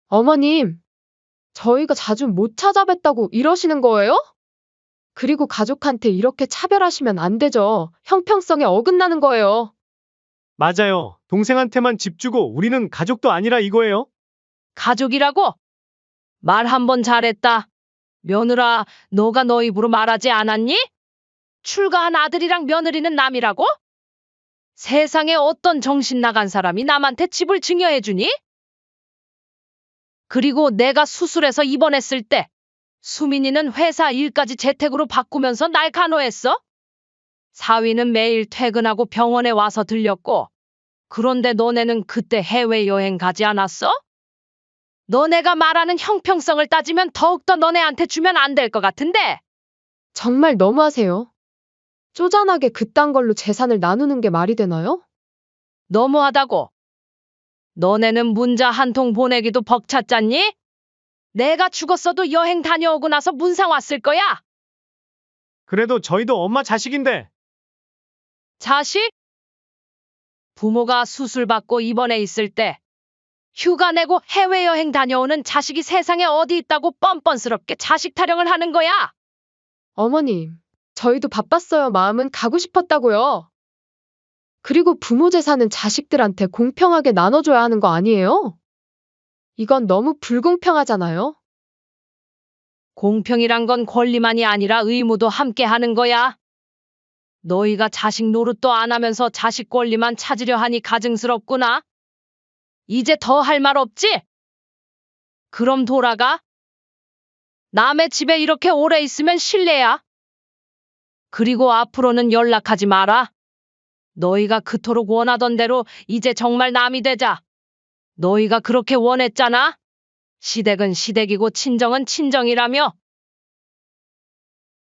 어머님, 저희가 자주 못 찾아뵙다고 이러시는 거예요? 그리고 가족한테 이렇게 차별하시면 안 되죠. 형평성에 어긋나는 거예요. 맞아요. 동생한테만 집 주고 우리는 가족도 아니라 이거예요? 가족이라고? 말 한 번 잘했다. 며느라, 너가 너 입으로 말하지 않았니? 출가한 아들이랑 며느리는 남이라고? 세상에 어떤 정신 나간 사람이 남한테 집을 증여해주니? 그리고 내가 수술해서 입원했을 때 수민이는 회사 일까지 재택으로 바꾸면서 날 간호했어? 사위는 매일 퇴근하고 병원에 와서 들렸고, 그런데 너네는 그때 해외여행 가지 않았어? 너네가 말하는 형평성을 따지면 더욱더 너네한테 주면 안 될 것 같은데? 정말 너무하세요. 쪼잔하게 그딴 걸로 재산을 나누는 게 말이 되나요? 너무하다고. 너네는 문자 한 통 보내기도 벅찼잖니? 내가 죽었어도 여행 다녀오고 나서 문상 왔을 거야. 그래도 저희도 엄마 자식인데. 자식? 부모가 수술받고 입원해 있을 때 휴가 내고 해외여행 다녀오는 자식이 세상에 어디 있다고 뻔뻔스럽게 자식 타령을 하는 거야. 어머님, 저희도 바빴어요. 마음은 가고 싶었다고요. 그리고 부모 재산은 자식들한테 공평하게 나눠줘야 하는 거 아니에요? 이건 너무 불공평하잖아요. 공평이란 건 권리만이 아니라 의무도 함께 하는 거야. 너희가 자식 노릇도 안 하면서 자식 권리만 찾으려 하니 가증스럽구나. 이제 더 할 말 없지? 그럼 돌아가. 남의 집에 이렇게 오래 있으면 실례야. 그리고 앞으로는 연락하지 마라. 너희가 그토록 원하던 대로 이제 정말 남이 되자. 너희가 그렇게 원했잖아. 시댁은 시댁이고 친정은 친정이라며.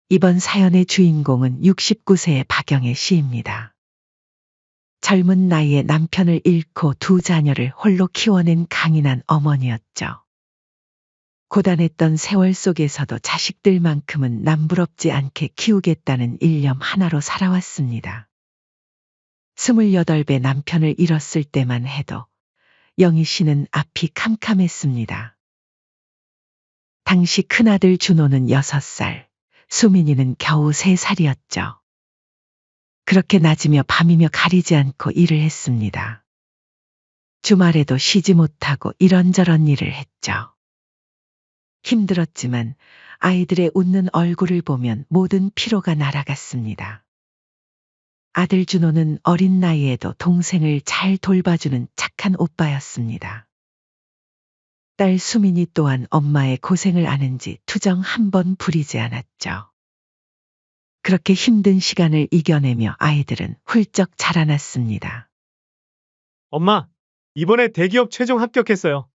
이번 사연의 주인공은 69세의 박영애 씨입니다. 젊은 나이에 남편을 잃고 두 자녀를 홀로 키워낸 강인한 어머니였죠. 고단했던 세월 속에서도 자식들만큼은 남부럽지 않게 키우겠다는 일념 하나로 살아왔습니다. 28배 남편을 잃었을 때만 해도 영희 씨는 앞이 캄캄했습니다. 당시 큰아들 준호는 6살, 수민이는 겨우 3살이었죠. 그렇게 낮이며 밤이며 가리지 않고 일을 했습니다. 주말에도 쉬지 못하고 이런저런 일을 했죠. 힘들었지만 아이들의 웃는 얼굴을 보면 모든 피로가 날아갔습니다. 아들 준호는 어린 나이에도 동생을 잘 돌봐주는 착한 오빠였습니다. 딸 수민이 또한 엄마의 고생을 아는지 투정 한 번 부리지 않았죠. 그렇게 힘든 시간을 이겨내며 아이들은 훌쩍 자라났습니다. 엄마, 이번에 대기업 최종 합격했어요.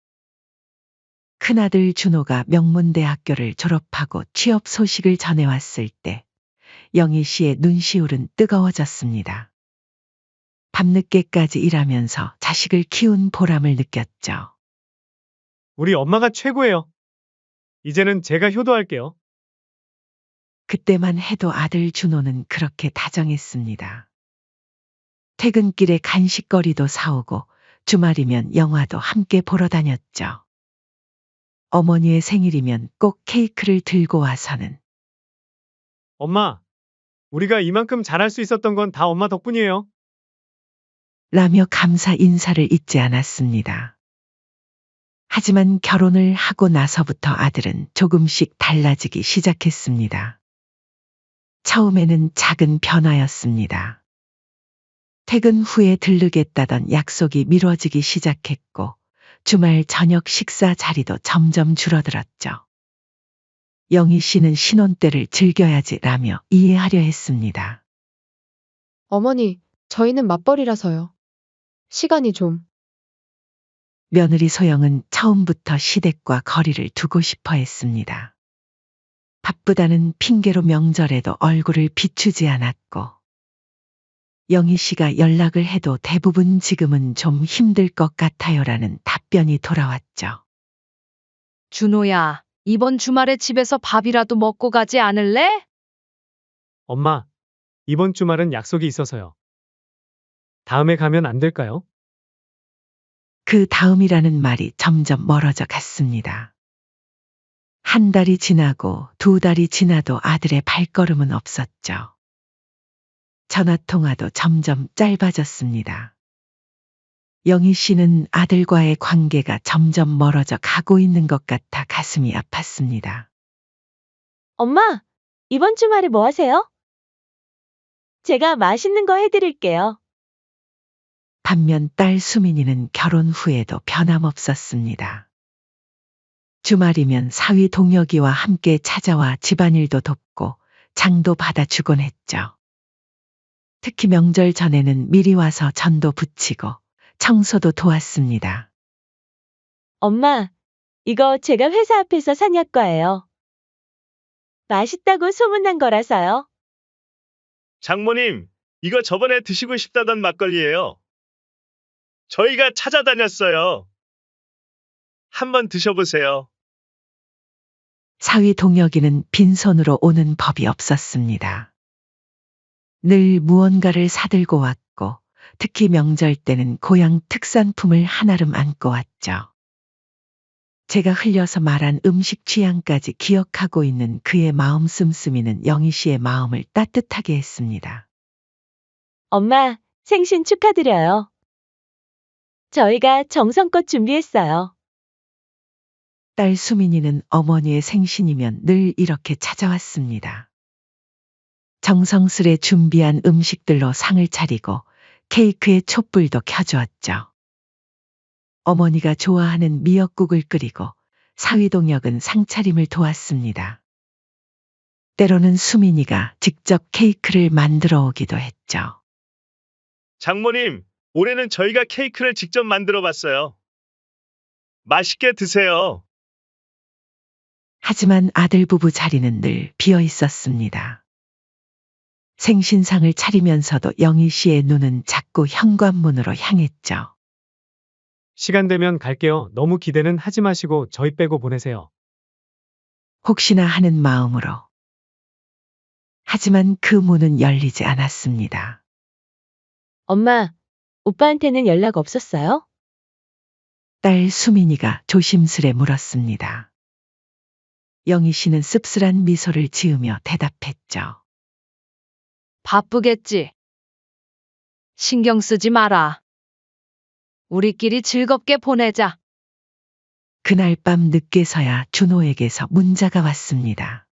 큰아들 준호가 명문대학교를 졸업하고 취업 소식을 전해왔을 때 영희 씨의 눈시울은 뜨거워졌습니다. 밤늦게까지 일하면서 자식을 키운 보람을 느꼈죠. 우리 엄마가 최고예요. 이제는 제가 효도할게요. 그때만 해도 아들 준호는 그렇게 다정했습니다. 퇴근길에 간식거리도 사오고 주말이면 영화도 함께 보러 다녔죠. 어머니의 생일이면 꼭 케이크를 들고 와서는 엄마, 우리가 이만큼 잘할 수 있었던 건 다 엄마 덕분이에요. 라며 감사 인사를 잊지 않았습니다. 하지만 결혼을 하고 나서부터 아들은 조금씩 달라지기 시작했습니다. 처음에는 작은 변화였습니다. 퇴근 후에 들르겠다던 약속이 미뤄지기 시작했고 주말 저녁 식사 자리도 점점 줄어들었죠. 영희 씨는 신혼 때를 즐겨야지라며 이해하려 했습니다. 어머니, 저희는 맞벌이라서요. 시간이 좀. 며느리 소영은 처음부터 시댁과 거리를 두고 싶어 했습니다. 바쁘다는 핑계로 명절에도 얼굴을 비추지 않았고 영희 씨가 연락을 해도 대부분 지금은 좀 힘들 것 같아요라는 답변이 돌아왔죠. 준호야, 이번 주말에 집에서 밥이라도 먹고 가지 않을래? 엄마, 이번 주말은 약속이 있어서요. 다음에 가면 안 될까요? 그 다음이라는 말이 점점 멀어져 갔습니다. 한 달이 지나고 두 달이 지나도 아들의 발걸음은 없었죠. 전화통화도 점점 짧아졌습니다. 영희 씨는 아들과의 관계가 점점 멀어져 가고 있는 것 같아 가슴이 아팠습니다. 엄마, 이번 주말에 뭐 하세요? 제가 맛있는 거 해드릴게요. 반면 딸 수민이는 결혼 후에도 변함없었습니다. 주말이면 사위 동혁이와 함께 찾아와 집안일도 돕고 장도 받아주곤 했죠. 특히 명절 전에는 미리 와서 전도 부치고 청소도 도왔습니다. 엄마, 이거 제가 회사 앞에서 산 약과예요. 맛있다고 소문난 거라서요. 장모님, 이거 저번에 드시고 싶다던 막걸리예요. 저희가 찾아다녔어요. 한번 드셔보세요. 사위 동혁이는 빈손으로 오는 법이 없었습니다. 늘 무언가를 사들고 왔고 특히 명절 때는 고향 특산품을 한아름 안고 왔죠. 제가 흘려서 말한 음식 취향까지 기억하고 있는 그의 마음 씀씀이는 영희 씨의 마음을 따뜻하게 했습니다. 엄마, 생신 축하드려요. 저희가 정성껏 준비했어요. 딸 수민이는 어머니의 생신이면 늘 이렇게 찾아왔습니다. 정성스레 준비한 음식들로 상을 차리고 케이크에 촛불도 켜주었죠. 어머니가 좋아하는 미역국을 끓이고 사위동혁은 상차림을 도왔습니다. 때로는 수민이가 직접 케이크를 만들어 오기도 했죠. 장모님, 올해는 저희가 케이크를 직접 만들어 봤어요. 맛있게 드세요. 하지만 아들 부부 자리는 늘 비어 있었습니다. 생신상을 차리면서도 영희 씨의 눈은 자꾸 현관문으로 향했죠. 시간 되면 갈게요. 너무 기대는 하지 마시고 저희 빼고 보내세요. 혹시나 하는 마음으로. 하지만 그 문은 열리지 않았습니다. 엄마, 오빠한테는 연락 없었어요? 딸 수민이가 조심스레 물었습니다. 영희 씨는 씁쓸한 미소를 지으며 대답했죠. 바쁘겠지. 신경 쓰지 마라. 우리끼리 즐겁게 보내자. 그날 밤 늦게서야 준호에게서 문자가 왔습니다.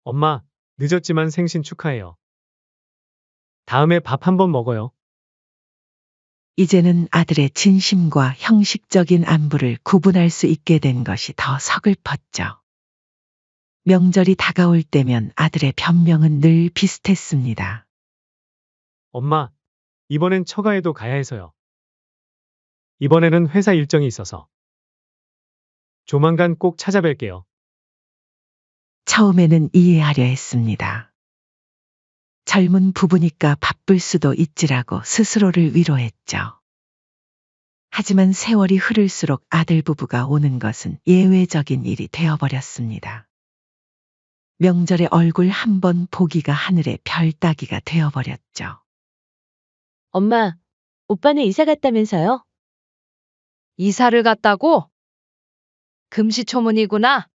엄마, 늦었지만 생신 축하해요. 다음에 밥 한번 먹어요. 이제는 아들의 진심과 형식적인 안부를 구분할 수 있게 된 것이 더 서글펐죠. 명절이 다가올 때면 아들의 변명은 늘 비슷했습니다. 엄마, 이번엔 처가에도 가야 해서요. 이번에는 회사 일정이 있어서. 조만간 꼭 찾아뵐게요. 처음에는 이해하려 했습니다. 젊은 부부니까 바쁠 수도 있지라고 스스로를 위로했죠. 하지만 세월이 흐를수록 아들 부부가 오는 것은 예외적인 일이 되어버렸습니다. 명절에 얼굴 한 번 보기가 하늘의 별 따기가 되어버렸죠. 엄마, 오빠는 이사 갔다면서요? 이사를 갔다고? 금시초문이구나.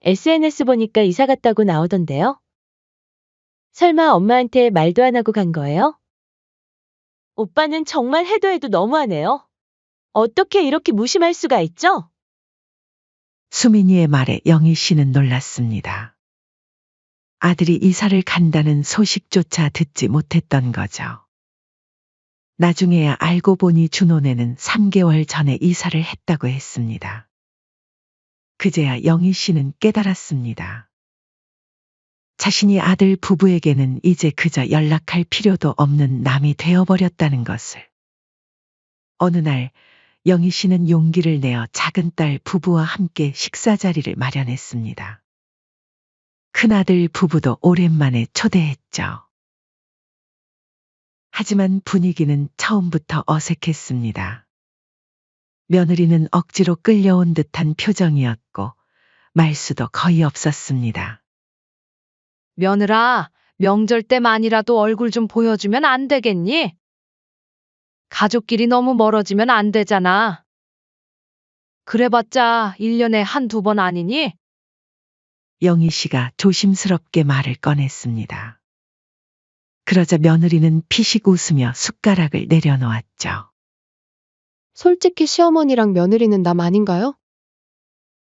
SNS 보니까 이사 갔다고 나오던데요? 설마 엄마한테 말도 안 하고 간 거예요? 오빠는 정말 해도 해도 너무하네요. 어떻게 이렇게 무심할 수가 있죠? 수민이의 말에 영희 씨는 놀랐습니다. 아들이 이사를 간다는 소식조차 듣지 못했던 거죠. 나중에야 알고 보니 준호네는 3개월 전에 이사를 했다고 했습니다. 그제야 영희 씨는 깨달았습니다. 자신이 아들 부부에게는 이제 그저 연락할 필요도 없는 남이 되어버렸다는 것을. 어느 날 영희 씨는 용기를 내어 작은 딸 부부와 함께 식사 자리를 마련했습니다. 큰아들 부부도 오랜만에 초대했죠. 하지만 분위기는 처음부터 어색했습니다. 며느리는 억지로 끌려온 듯한 표정이었고 말수도 거의 없었습니다. 며느라, 명절 때만이라도 얼굴 좀 보여주면 안 되겠니? 가족끼리 너무 멀어지면 안 되잖아. 그래봤자 1년에 한두 번 아니니? 영희 씨가 조심스럽게 말을 꺼냈습니다. 그러자 며느리는 피식 웃으며 숟가락을 내려놓았죠. 솔직히 시어머니랑 며느리는 남 아닌가요?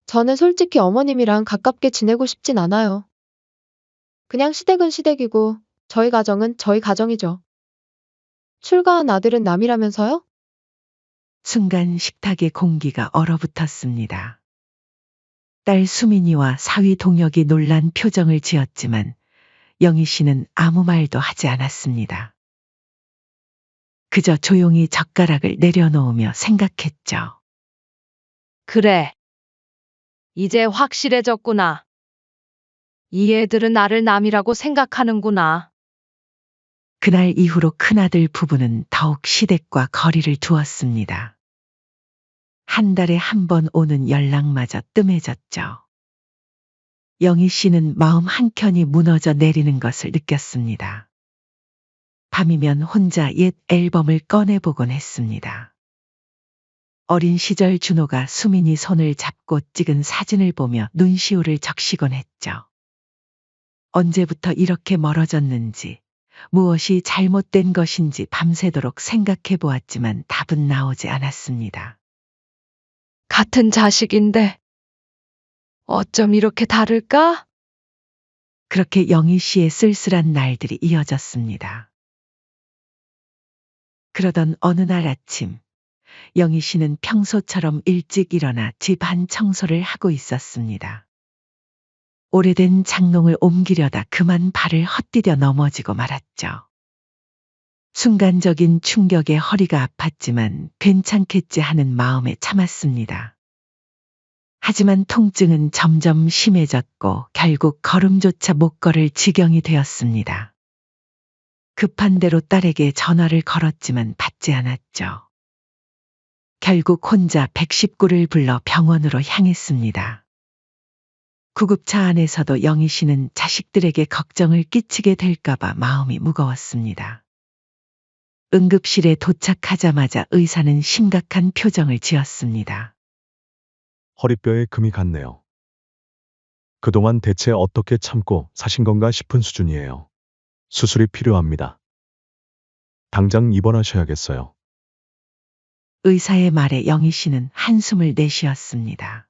저는 솔직히 어머님이랑 가깝게 지내고 싶진 않아요. 그냥 시댁은 시댁이고 저희 가정은 저희 가정이죠. 출가한 아들은 남이라면서요? 순간 식탁의 공기가 얼어붙었습니다. 딸 수민이와 사위 동혁이 놀란 표정을 지었지만 영희 씨는 아무 말도 하지 않았습니다. 그저 조용히 젓가락을 내려놓으며 생각했죠. 그래. 이제 확실해졌구나. 이 애들은 나를 남이라고 생각하는구나. 그날 이후로 큰아들 부부는 더욱 시댁과 거리를 두었습니다. 한 달에 한 번 오는 연락마저 뜸해졌죠. 영희 씨는 마음 한켠이 무너져 내리는 것을 느꼈습니다. 밤이면 혼자 옛 앨범을 꺼내보곤 했습니다. 어린 시절 준호가 수민이 손을 잡고 찍은 사진을 보며 눈시울을 적시곤 했죠. 언제부터 이렇게 멀어졌는지, 무엇이 잘못된 것인지 밤새도록 생각해 보았지만 답은 나오지 않았습니다. 같은 자식인데 어쩜 이렇게 다를까? 그렇게 영희 씨의 쓸쓸한 날들이 이어졌습니다. 그러던 어느 날 아침, 영희 씨는 평소처럼 일찍 일어나 집안 청소를 하고 있었습니다. 오래된 장롱을 옮기려다 그만 발을 헛디뎌 넘어지고 말았죠. 순간적인 충격에 허리가 아팠지만 괜찮겠지 하는 마음에 참았습니다. 하지만 통증은 점점 심해졌고 결국 걸음조차 못 걸을 지경이 되었습니다. 급한 대로 딸에게 전화를 걸었지만 받지 않았죠. 결국 혼자 119를 불러 병원으로 향했습니다. 구급차 안에서도 영희 씨는 자식들에게 걱정을 끼치게 될까봐 마음이 무거웠습니다. 응급실에 도착하자마자 의사는 심각한 표정을 지었습니다. 허리뼈에 금이 갔네요. 그동안 대체 어떻게 참고 사신 건가 싶은 수준이에요. 수술이 필요합니다. 당장 입원하셔야겠어요. 의사의 말에 영희 씨는 한숨을 내쉬었습니다.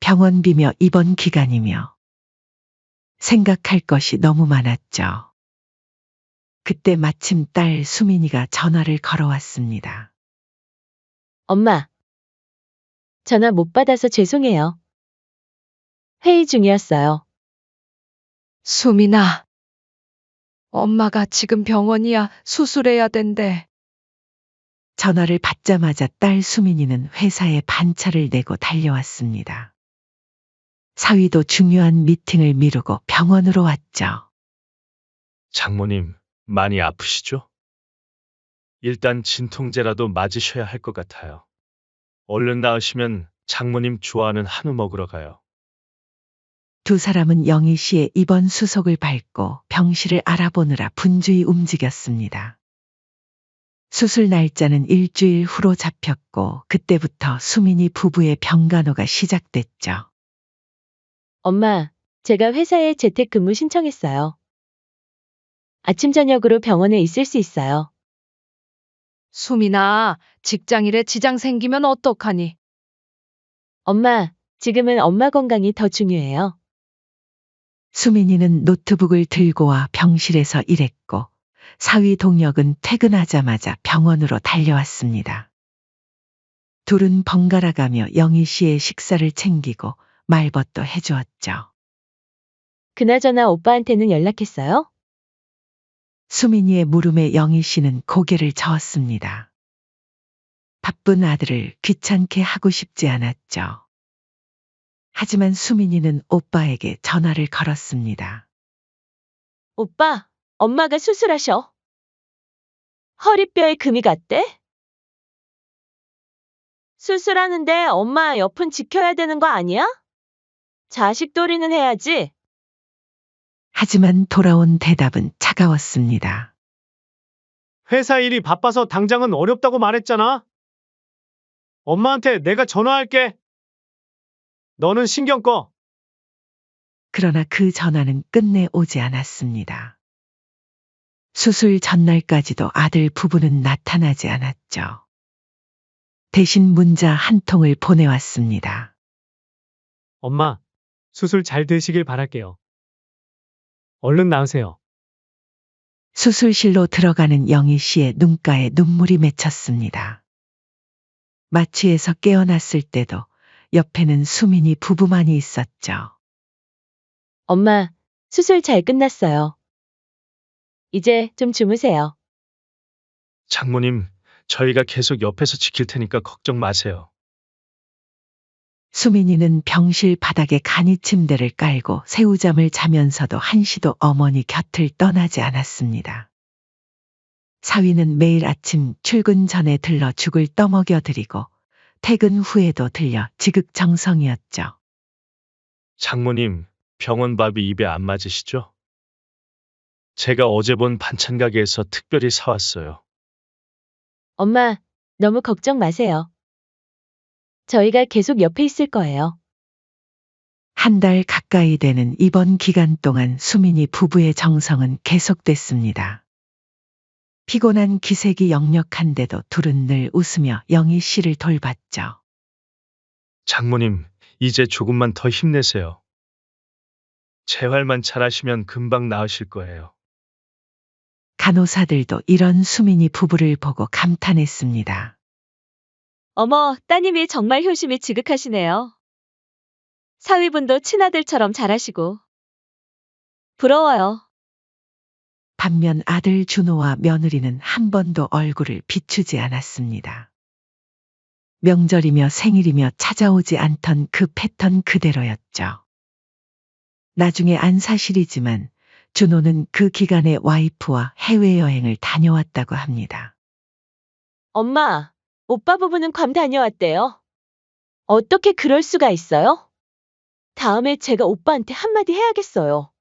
병원비며 입원 기간이며 생각할 것이 너무 많았죠. 그때 마침 딸 수민이가 전화를 걸어왔습니다. 엄마. 전화 못 받아서 죄송해요. 회의 중이었어요. 수민아. 엄마가 지금 병원이야. 수술해야 된대. 전화를 받자마자 딸 수민이는 회사에 반차를 내고 달려왔습니다. 사위도 중요한 미팅을 미루고 병원으로 왔죠. 장모님, 많이 아프시죠? 일단 진통제라도 맞으셔야 할 것 같아요. 얼른 나으시면 장모님 좋아하는 한우 먹으러 가요. 두 사람은 영희 씨의 입원 수속을 밟고 병실을 알아보느라 분주히 움직였습니다. 수술 날짜는 일주일 후로 잡혔고 그때부터 수민이 부부의 병간호가 시작됐죠. 엄마, 제가 회사에 재택근무 신청했어요. 아침 저녁으로 병원에 있을 수 있어요. 수민아, 직장일에 지장 생기면 어떡하니? 엄마, 지금은 엄마 건강이 더 중요해요. 수민이는 노트북을 들고 와 병실에서 일했고 사위 동혁은 퇴근하자마자 병원으로 달려왔습니다. 둘은 번갈아가며 영희 씨의 식사를 챙기고 말벗도 해주었죠. 그나저나 오빠한테는 연락했어요? 수민이의 물음에 영희 씨는 고개를 저었습니다. 바쁜 아들을 귀찮게 하고 싶지 않았죠. 하지만 수민이는 오빠에게 전화를 걸었습니다. 오빠, 엄마가 수술하셔. 허리뼈에 금이 갔대? 수술하는데 엄마 옆은 지켜야 되는 거 아니야? 자식돌이는 해야지. 하지만 돌아온 대답은 차가웠습니다. 회사 일이 바빠서 당장은 어렵다고 말했잖아. 엄마한테 내가 전화할게. 너는 신경 꺼. 그러나 그 전화는 끝내 오지 않았습니다. 수술 전날까지도 아들 부부는 나타나지 않았죠. 대신 문자 한 통을 보내왔습니다. 엄마, 수술 잘 되시길 바랄게요. 얼른 나으세요. 수술실로 들어가는 영희 씨의 눈가에 눈물이 맺혔습니다. 마취에서 깨어났을 때도 옆에는 수민이 부부만이 있었죠. 엄마, 수술 잘 끝났어요. 이제 좀 주무세요. 장모님, 저희가 계속 옆에서 지킬 테니까 걱정 마세요. 수민이는 병실 바닥에 간이 침대를 깔고 새우잠을 자면서도 한시도 어머니 곁을 떠나지 않았습니다. 사위는 매일 아침 출근 전에 들러 죽을 떠먹여 드리고 퇴근 후에도 들려 지극정성이었죠. 장모님, 병원 밥이 입에 안 맞으시죠? 제가 어제 본 반찬 가게에서 특별히 사왔어요. 엄마, 너무 걱정 마세요. 저희가 계속 옆에 있을 거예요. 한 달 가까이 되는 이번 기간 동안 수민이 부부의 정성은 계속됐습니다. 피곤한 기색이 역력한데도 둘은 늘 웃으며 영희 씨를 돌봤죠. 장모님, 이제 조금만 더 힘내세요. 재활만 잘하시면 금방 나으실 거예요. 간호사들도 이런 수민이 부부를 보고 감탄했습니다. 어머, 따님이 정말 효심이 지극하시네요. 사위분도 친아들처럼 잘하시고. 부러워요. 반면 아들 준호와 며느리는 한 번도 얼굴을 비추지 않았습니다. 명절이며 생일이며 찾아오지 않던 그 패턴 그대로였죠. 나중에 안 사실이지만 준호는 그 기간에 와이프와 해외여행을 다녀왔다고 합니다. 엄마, 오빠 부부는 괌 다녀왔대요. 어떻게 그럴 수가 있어요? 다음에 제가 오빠한테 한마디 해야겠어요.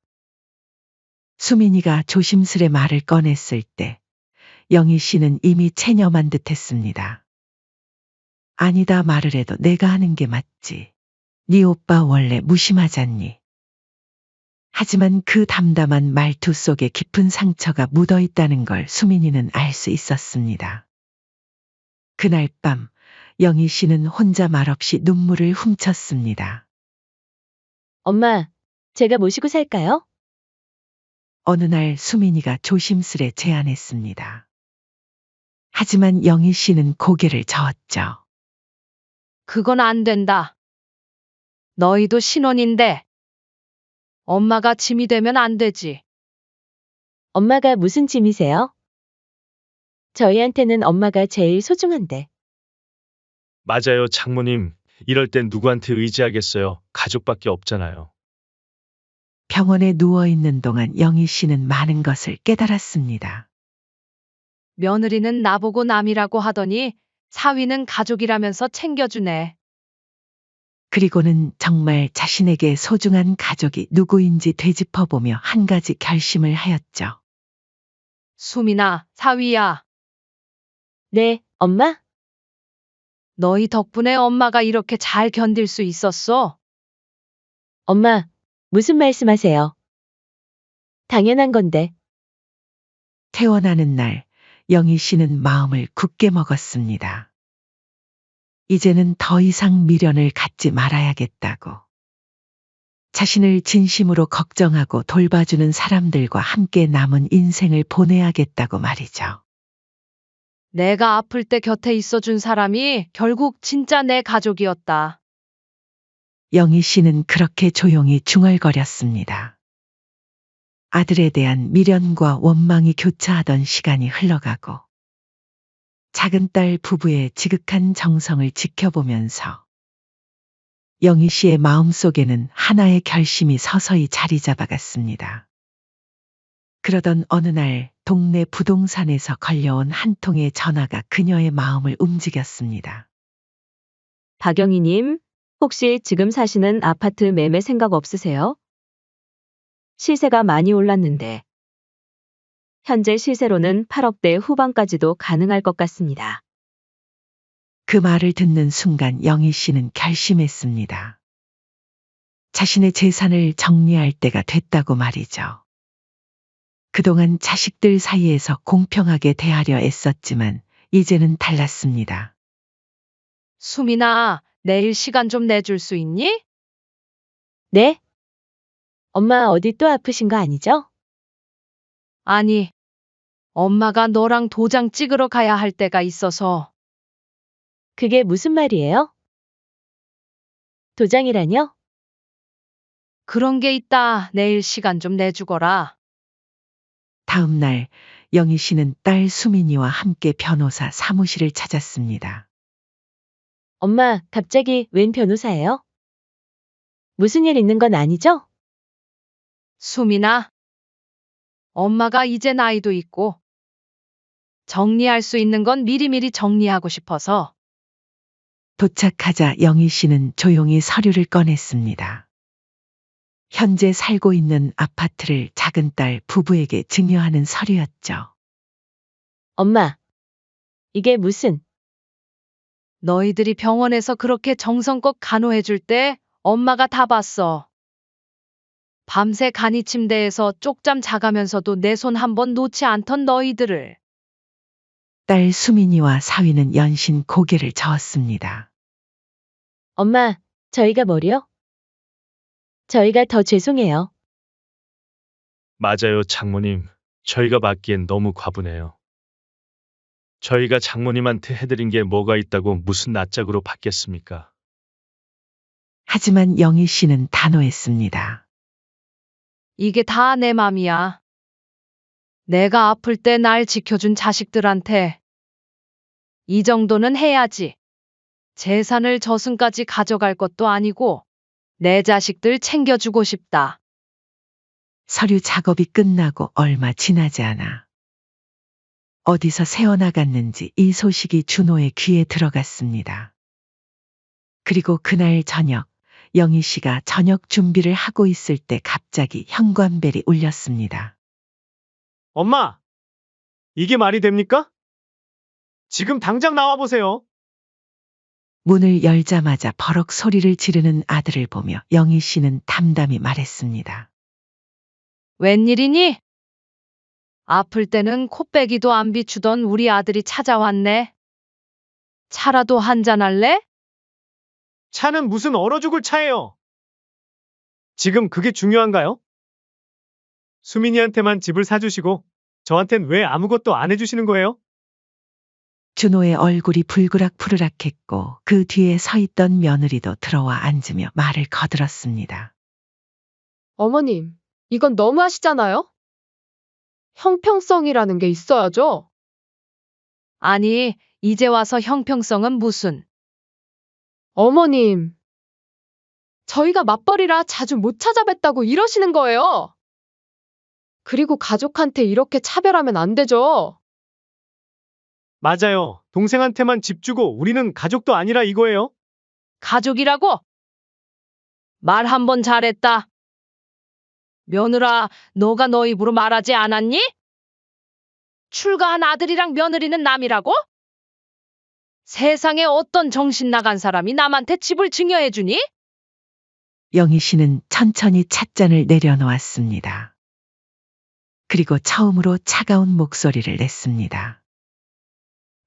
수민이가 조심스레 말을 꺼냈을 때 영희 씨는 이미 체념한 듯했습니다. 아니다 말을 해도 내가 하는 게 맞지. 네 오빠 원래 무심하잖니. 하지만 그 담담한 말투 속에 깊은 상처가 묻어 있다는 걸 수민이는 알 수 있었습니다. 그날 밤 영희 씨는 혼자 말없이 눈물을 훔쳤습니다. 엄마, 제가 모시고 살까요? 어느 날 수민이가 조심스레 제안했습니다. 하지만 영희 씨는 고개를 저었죠. 그건 안 된다. 너희도 신혼인데 엄마가 짐이 되면 안 되지. 엄마가 무슨 짐이세요? 저희한테는 엄마가 제일 소중한데. 맞아요, 장모님. 이럴 땐 누구한테 의지하겠어요. 가족밖에 없잖아요. 병원에 누워있는 동안 영희 씨는 많은 것을 깨달았습니다. 며느리는 나보고 남이라고 하더니 사위는 가족이라면서 챙겨주네. 그리고는 정말 자신에게 소중한 가족이 누구인지 되짚어보며 한 가지 결심을 하였죠. 수민아, 사위야. 네, 엄마? 너희 덕분에 엄마가 이렇게 잘 견딜 수 있었어. 엄마, 무슨 말씀하세요? 당연한 건데. 퇴원하는 날 영희 씨는 마음을 굳게 먹었습니다. 이제는 더 이상 미련을 갖지 말아야겠다고. 자신을 진심으로 걱정하고 돌봐주는 사람들과 함께 남은 인생을 보내야겠다고 말이죠. 내가 아플 때 곁에 있어준 사람이 결국 진짜 내 가족이었다. 영희 씨는 그렇게 조용히 중얼거렸습니다. 아들에 대한 미련과 원망이 교차하던 시간이 흘러가고 작은 딸 부부의 지극한 정성을 지켜보면서 영희 씨의 마음속에는 하나의 결심이 서서히 자리 잡아갔습니다. 그러던 어느 날 동네 부동산에서 걸려온 한 통의 전화가 그녀의 마음을 움직였습니다. 박영희님, 혹시 지금 사시는 아파트 매매 생각 없으세요? 시세가 많이 올랐는데. 현재 시세로는 8억대 후반까지도 가능할 것 같습니다. 그 말을 듣는 순간 영희 씨는 결심했습니다. 자신의 재산을 정리할 때가 됐다고 말이죠. 그동안 자식들 사이에서 공평하게 대하려 애썼지만 이제는 달랐습니다. 수민아, 내일 시간 좀 내줄 수 있니? 네? 엄마 어디 또 아프신 거 아니죠? 아니, 엄마가 너랑 도장 찍으러 가야 할 때가 있어서. 그게 무슨 말이에요? 도장이라뇨? 그런 게 있다. 내일 시간 좀 내주거라. 다음 날 영희 씨는 딸 수민이와 함께 변호사 사무실을 찾았습니다. 엄마, 갑자기 웬 변호사예요? 무슨 일 있는 건 아니죠? 수민아, 엄마가 이제 나이도 있고, 정리할 수 있는 건 미리미리 정리하고 싶어서. 도착하자 영희 씨는 조용히 서류를 꺼냈습니다. 현재 살고 있는 아파트를 작은 딸 부부에게 증여하는 서류였죠. 엄마, 이게 무슨, 너희들이 병원에서 그렇게 정성껏 간호해줄 때 엄마가 다 봤어. 밤새 간이 침대에서 쪽잠 자가면서도 내 손 한 번 놓지 않던 너희들을. 딸 수민이와 사위는 연신 고개를 저었습니다. 엄마, 저희가 뭐요? 저희가 더 죄송해요. 맞아요, 장모님. 저희가 받기엔 너무 과분해요. 저희가 장모님한테 해드린 게 뭐가 있다고 무슨 낯짝으로 받겠습니까? 하지만 영희 씨는 단호했습니다. 이게 다 내 맘이야. 내가 아플 때 날 지켜준 자식들한테 이 정도는 해야지. 재산을 저승까지 가져갈 것도 아니고 내 자식들 챙겨주고 싶다. 서류 작업이 끝나고 얼마 지나지 않아 어디서 새어나갔는지 이 소식이 준호의 귀에 들어갔습니다. 그리고 그날 저녁 영희 씨가 저녁 준비를 하고 있을 때 갑자기 현관벨이 울렸습니다. 엄마, 이게 말이 됩니까? 지금 당장 나와보세요. 문을 열자마자 버럭 소리를 지르는 아들을 보며 영희 씨는 담담히 말했습니다. 웬일이니? 아플 때는 코빼기도 안 비추던 우리 아들이 찾아왔네. 차라도 한잔할래? 차는 무슨 얼어 죽을 차예요. 지금 그게 중요한가요? 수민이한테만 집을 사주시고 저한텐 왜 아무것도 안 해주시는 거예요? 준호의 얼굴이 불그락푸르락했고 그 뒤에 서 있던 며느리도 들어와 앉으며 말을 거들었습니다. 어머님, 이건 너무하시잖아요? 형평성이라는 게 있어야죠. 아니, 이제 와서 형평성은 무슨. 어머님, 저희가 맞벌이라 자주 못 찾아뵙다고 이러시는 거예요. 그리고 가족한테 이렇게 차별하면 안 되죠. 맞아요. 동생한테만 집 주고 우리는 가족도 아니라 이거예요. 가족이라고? 말 한 번 잘했다. 며느라, 너가 너 입으로 말하지 않았니? 출가한 아들이랑 며느리는 남이라고? 세상에 어떤 정신 나간 사람이 남한테 집을 증여해주니? 영희 씨는 천천히 찻잔을 내려놓았습니다. 그리고 처음으로 차가운 목소리를 냈습니다.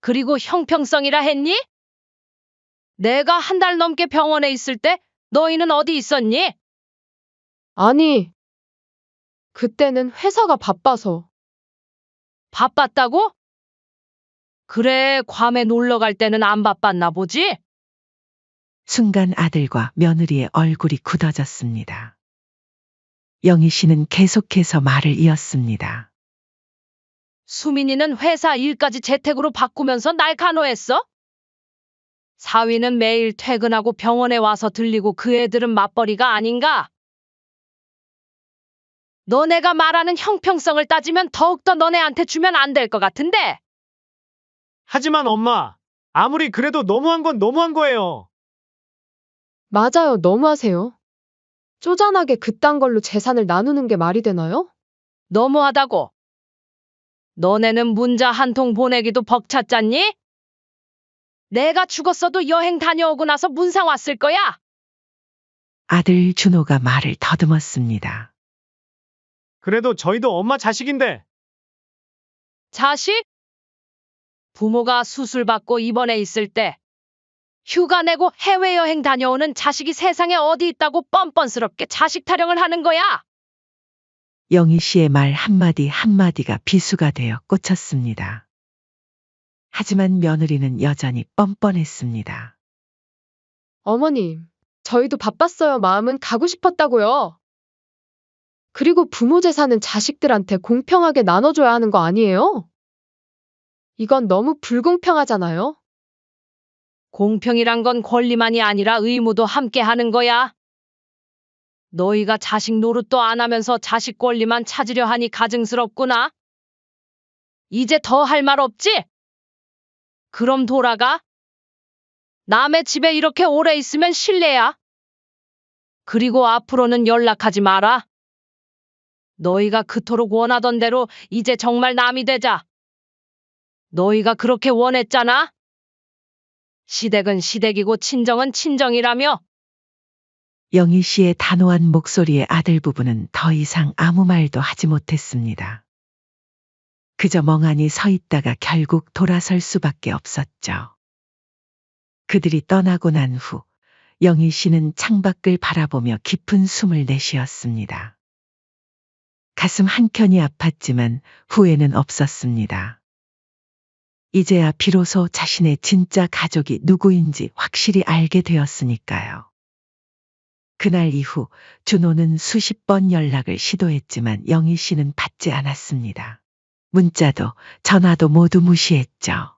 그리고 형평성이라 했니? 내가 한 달 넘게 병원에 있을 때 너희는 어디 있었니? 아니, 그때는 회사가 바빠서. 바빴다고? 그래, 괌에 놀러 갈 때는 안 바빴나 보지? 순간 아들과 며느리의 얼굴이 굳어졌습니다. 영희 씨는 계속해서 말을 이었습니다. 수민이는 회사 일까지 재택으로 바꾸면서 날 간호했어? 사위는 매일 퇴근하고 병원에 와서 들리고 그 애들은 맞벌이가 아닌가? 너네가 말하는 형평성을 따지면 더욱더 너네한테 주면 안 될 것 같은데? 하지만 엄마, 아무리 그래도 너무한 건 너무한 거예요. 맞아요, 너무하세요. 쪼잔하게 그딴 걸로 재산을 나누는 게 말이 되나요? 너무하다고. 너네는 문자 한 통 보내기도 벅찼잖니? 내가 죽었어도 여행 다녀오고 나서 문상 왔을 거야. 아들 준호가 말을 더듬었습니다. 그래도 저희도 엄마 자식인데. 자식? 부모가 수술받고 입원해 있을 때 휴가 내고 해외여행 다녀오는 자식이 세상에 어디 있다고 뻔뻔스럽게 자식 타령을 하는 거야. 영희 씨의 말 한마디 한마디가 비수가 되어 꽂혔습니다. 하지만 며느리는 여전히 뻔뻔했습니다. 어머님, 저희도 바빴어요. 마음은 가고 싶었다고요. 그리고 부모 재산은 자식들한테 공평하게 나눠줘야 하는 거 아니에요? 이건 너무 불공평하잖아요. 공평이란 건 권리만이 아니라 의무도 함께 하는 거야. 너희가 자식 노릇도 안 하면서 자식 권리만 찾으려 하니 가증스럽구나. 이제 더 할 말 없지? 그럼 돌아가. 남의 집에 이렇게 오래 있으면 실례야. 그리고 앞으로는 연락하지 마라. 너희가 그토록 원하던 대로 이제 정말 남이 되자. 너희가 그렇게 원했잖아. 시댁은 시댁이고 친정은 친정이라며. 영희 씨의 단호한 목소리에 아들 부부는 더 이상 아무 말도 하지 못했습니다. 그저 멍하니 서 있다가 결국 돌아설 수밖에 없었죠. 그들이 떠나고 난 후 영희 씨는 창밖을 바라보며 깊은 숨을 내쉬었습니다. 가슴 한켠이 아팠지만 후회는 없었습니다. 이제야 비로소 자신의 진짜 가족이 누구인지 확실히 알게 되었으니까요. 그날 이후 준호는 수십 번 연락을 시도했지만 영희 씨는 받지 않았습니다. 문자도 전화도 모두 무시했죠.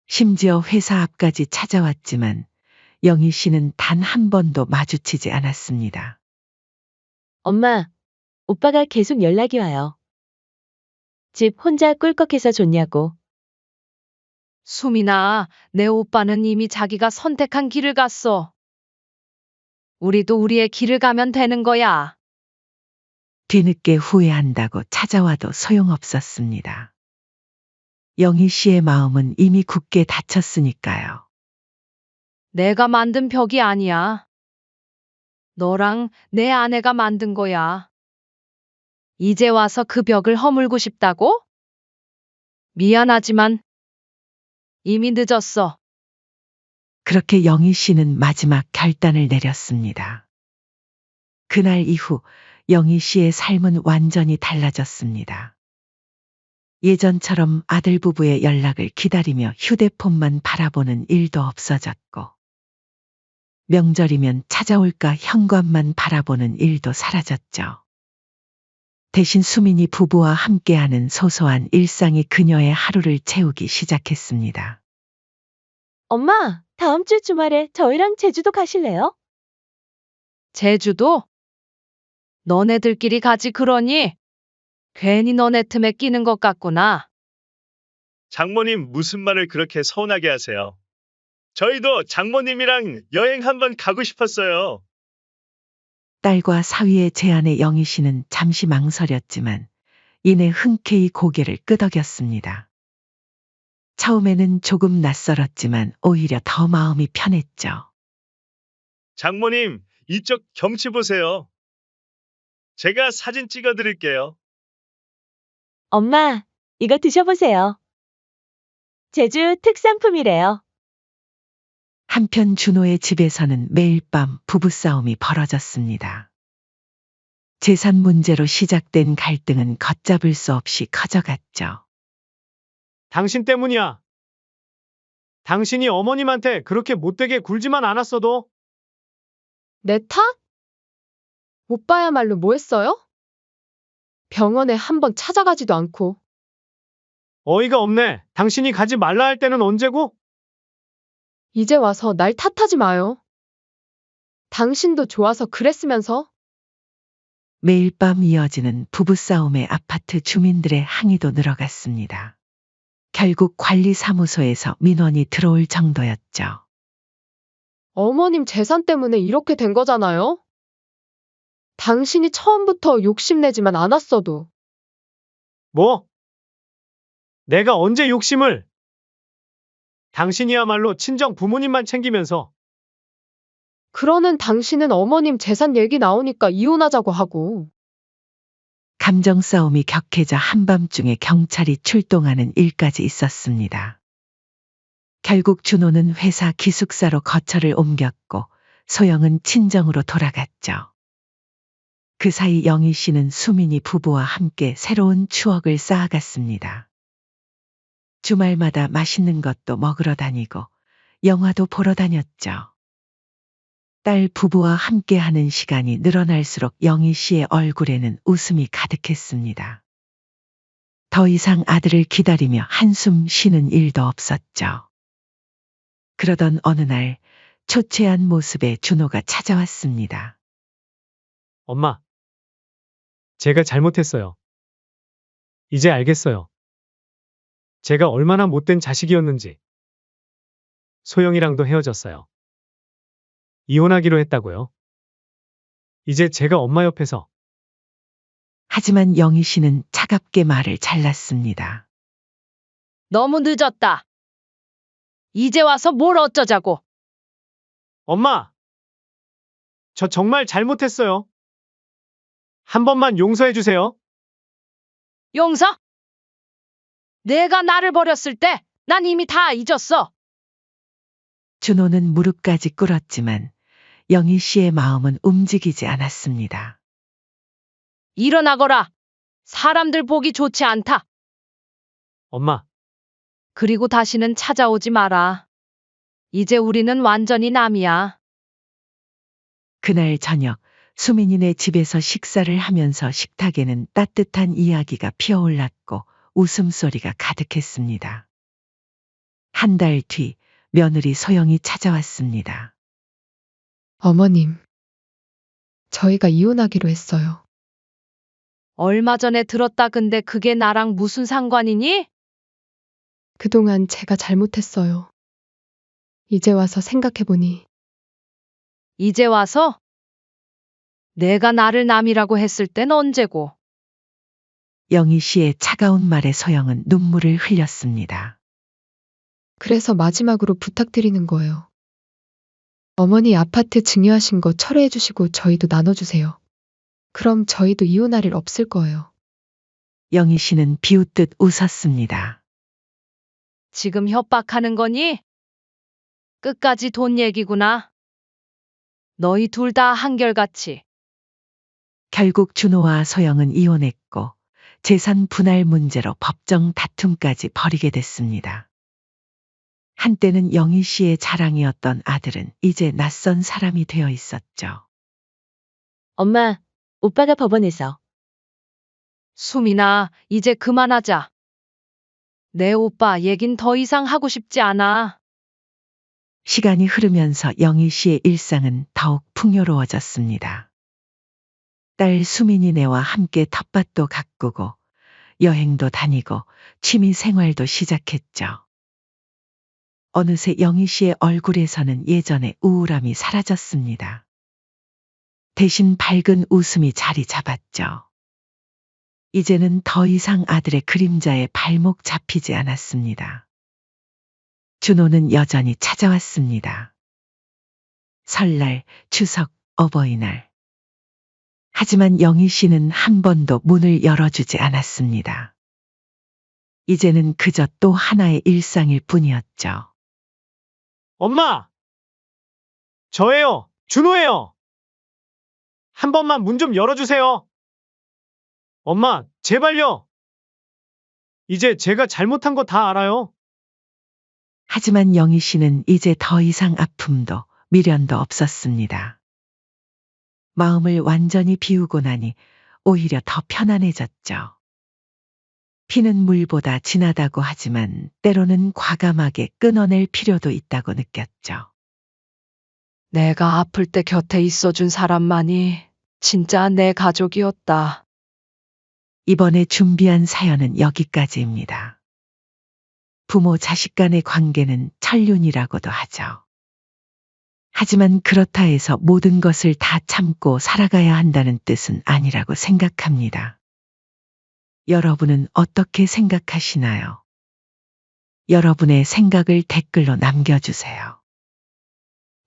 심지어 회사 앞까지 찾아왔지만 영희 씨는 단 한 번도 마주치지 않았습니다. 엄마, 오빠가 계속 연락이 와요. 집 혼자 꿀꺽해서 좋냐고. 수민아, 내 오빠는 이미 자기가 선택한 길을 갔어. 우리도 우리의 길을 가면 되는 거야. 뒤늦게 후회한다고 찾아와도 소용없었습니다. 영희 씨의 마음은 이미 굳게 닫혔으니까요. 내가 만든 벽이 아니야. 너랑 내 아내가 만든 거야. 이제 와서 그 벽을 허물고 싶다고? 미안하지만 이미 늦었어. 그렇게 영희 씨는 마지막 결단을 내렸습니다. 그날 이후 영희 씨의 삶은 완전히 달라졌습니다. 예전처럼 아들 부부의 연락을 기다리며 휴대폰만 바라보는 일도 없어졌고, 명절이면 찾아올까 현관만 바라보는 일도 사라졌죠. 대신 수민이 부부와 함께하는 소소한 일상이 그녀의 하루를 채우기 시작했습니다. 엄마, 다음 주 주말에 저희랑 제주도 가실래요? 제주도? 너네들끼리 가지 그러니? 괜히 너네 틈에 끼는 것 같구나. 장모님 무슨 말을 그렇게 서운하게 하세요? 저희도 장모님이랑 여행 한번 가고 싶었어요. 딸과 사위의 제안에 영희 씨는 잠시 망설였지만 이내 흔쾌히 고개를 끄덕였습니다. 처음에는 조금 낯설었지만 오히려 더 마음이 편했죠. 장모님, 이쪽 경치 보세요. 제가 사진 찍어 드릴게요. 엄마, 이거 드셔보세요. 제주 특산품이래요. 한편 준호의 집에서는 매일 밤 부부싸움이 벌어졌습니다. 재산 문제로 시작된 갈등은 걷잡을 수 없이 커져갔죠. 당신 때문이야. 당신이 어머님한테 그렇게 못되게 굴지만 않았어도. 내 탓? 오빠야말로 뭐 했어요? 병원에 한번 찾아가지도 않고. 어이가 없네. 당신이 가지 말라 할 때는 언제고? 이제 와서 날 탓하지 마요. 당신도 좋아서 그랬으면서. 매일 밤 이어지는 부부싸움에 아파트 주민들의 항의도 늘어갔습니다. 결국 관리사무소에서 민원이 들어올 정도였죠. 어머님 재산 때문에 이렇게 된 거잖아요? 당신이 처음부터 욕심내지만 않았어도. 뭐? 내가 언제 욕심을? 당신이야말로 친정 부모님만 챙기면서 그러는 당신은 어머님 재산 얘기 나오니까 이혼하자고 하고. 감정 싸움이 격해져 한밤중에 경찰이 출동하는 일까지 있었습니다. 결국 준호는 회사 기숙사로 거처를 옮겼고 소영은 친정으로 돌아갔죠. 그 사이 영희 씨는 수민이 부부와 함께 새로운 추억을 쌓아갔습니다. 주말마다 맛있는 것도 먹으러 다니고 영화도 보러 다녔죠. 딸 부부와 함께하는 시간이 늘어날수록 영희 씨의 얼굴에는 웃음이 가득했습니다. 더 이상 아들을 기다리며 한숨 쉬는 일도 없었죠. 그러던 어느 날 초췌한 모습의 준호가 찾아왔습니다. 엄마, 제가 잘못했어요. 이제 알겠어요. 제가 얼마나 못된 자식이었는지. 소영이랑도 헤어졌어요. 이혼하기로 했다고요. 이제 제가 엄마 옆에서 하지만 영희 씨는 차갑게 말을 잘랐습니다. 너무 늦었다. 이제 와서 뭘 어쩌자고. 엄마! 저 정말 잘못했어요. 한 번만 용서해 주세요. 용서? 내가 나를 버렸을 때 난 이미 다 잊었어. 준호는 무릎까지 꿇었지만 영희 씨의 마음은 움직이지 않았습니다. 일어나거라. 사람들 보기 좋지 않다. 엄마, 그리고 다시는 찾아오지 마라. 이제 우리는 완전히 남이야. 그날 저녁 수민이네 집에서 식사를 하면서 식탁에는 따뜻한 이야기가 피어올랐고 웃음소리가 가득했습니다. 한 달 뒤 며느리 소영이 찾아왔습니다. 어머님, 저희가 이혼하기로 했어요. 얼마 전에 들었다. 근데 그게 나랑 무슨 상관이니? 그동안 제가 잘못했어요. 이제 와서 생각해보니 이제 와서? 내가 나를 남이라고 했을 땐 언제고? 영희 씨의 차가운 말에 소영은 눈물을 흘렸습니다. 그래서 마지막으로 부탁드리는 거예요. 어머니 아파트 증여하신 거 철회해 주시고 저희도 나눠주세요. 그럼 저희도 이혼할 일 없을 거예요. 영희 씨는 비웃듯 웃었습니다. 지금 협박하는 거니? 끝까지 돈 얘기구나. 너희 둘 다 한결같이. 결국 준호와 소영은 이혼했고 재산 분할 문제로 법정 다툼까지 벌이게 됐습니다. 한때는 영희 씨의 자랑이었던 아들은 이제 낯선 사람이 되어 있었죠. 엄마, 오빠가 법원에서. 수민아, 이제 그만하자. 내 오빠 얘긴 더 이상 하고 싶지 않아. 시간이 흐르면서 영희 씨의 일상은 더욱 풍요로워졌습니다. 딸 수민이네와 함께 텃밭도 가꾸고 여행도 다니고 취미 생활도 시작했죠. 어느새 영희 씨의 얼굴에서는 예전의 우울함이 사라졌습니다. 대신 밝은 웃음이 자리 잡았죠. 이제는 더 이상 아들의 그림자에 발목 잡히지 않았습니다. 준호는 여전히 찾아왔습니다. 설날, 추석, 어버이날. 하지만 영희 씨는 한 번도 문을 열어주지 않았습니다. 이제는 그저 또 하나의 일상일 뿐이었죠. 엄마! 저예요. 준호예요. 한 번만 문 좀 열어주세요. 엄마, 제발요. 이제 제가 잘못한 거 다 알아요. 하지만 영희 씨는 이제 더 이상 아픔도 미련도 없었습니다. 마음을 완전히 비우고 나니 오히려 더 편안해졌죠. 피는 물보다 진하다고 하지만 때로는 과감하게 끊어낼 필요도 있다고 느꼈죠. 내가 아플 때 곁에 있어준 사람만이 진짜 내 가족이었다. 이번에 준비한 사연은 여기까지입니다. 부모 자식 간의 관계는 천륜이라고도 하죠. 하지만 그렇다 해서 모든 것을 다 참고 살아가야 한다는 뜻은 아니라고 생각합니다. 여러분은 어떻게 생각하시나요? 여러분의 생각을 댓글로 남겨주세요.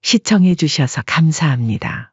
시청해 주셔서 감사합니다.